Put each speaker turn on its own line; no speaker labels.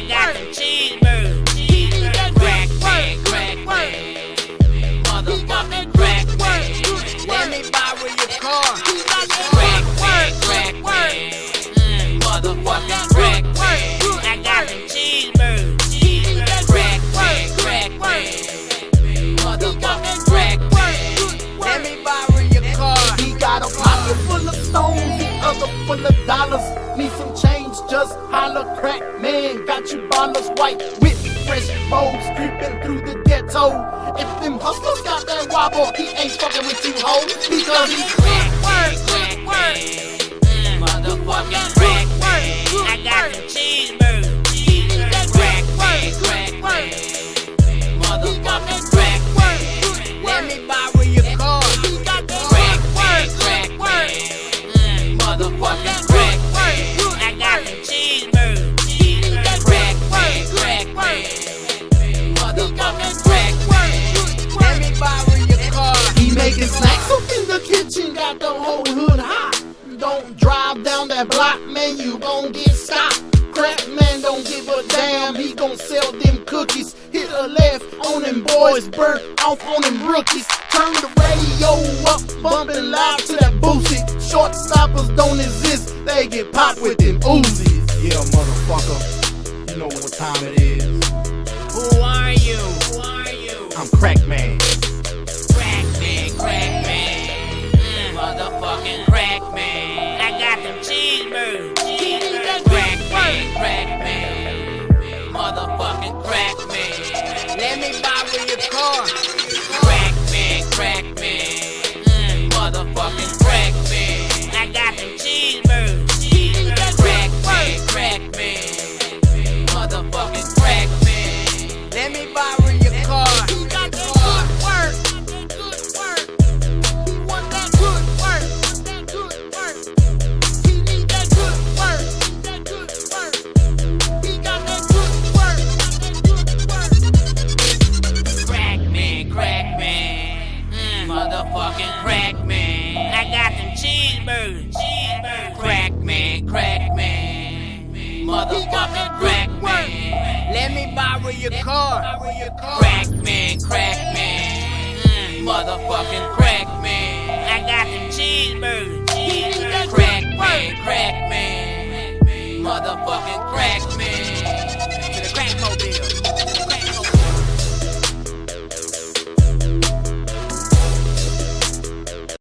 I got them cheeseburgers. Crack man, motherfucking crack man. Let me borrow your car. Crack man, motherfucking crack man. I got them cheeseburgers. Crack man, motherfucking crack man. Let me borrow your car.
He got a pocket full of stones, the other full of dollars. Need some change, just holler, crack man. Got you ballers white with fresh bows, creeping through the ghetto. If them hustlers got that wobble, he ain't fucking with you hoes, because he's
crack man, motherfucking crack man. I got them cheeseburgers. Crack man, motherfucking crack man. Let me borrow your car. Crack man, motherfucking crack man. I got them cheeseburgers. Crack man, motherfucking crack man. Let me borrow your car.
he making snacks up in the kitchen, got the whole hood hot. Don't drive down that block, man, you gon' get stopped. Crack man don't give a damn, he gon' sell them cookies. Hit a left on them boys, burnt off on them rookies. Turn the radio up, bumping loud to that Boosie. Short stoppers don't exist, they get popped with them Uzis. Yeah, motherfucker, you know what time it is.
Who are you?
I'm Crack Man.
Crack man, motherfucking crack man. I got them cheeseburgers. Crack man, motherfucking crack man. Let me borrow your car. Crack man, motherfucking crack man. I got them cheeseburgers. Crack man, motherfucking crack man. Let me borrow your car. Motherfucking crack man. I got them cheeseburgers. Crack man, motherfucking crack man. Let me borrow your car. Crack man, motherfucking crack man. I got them cheeseburgers. Crack man, motherfucking crack man.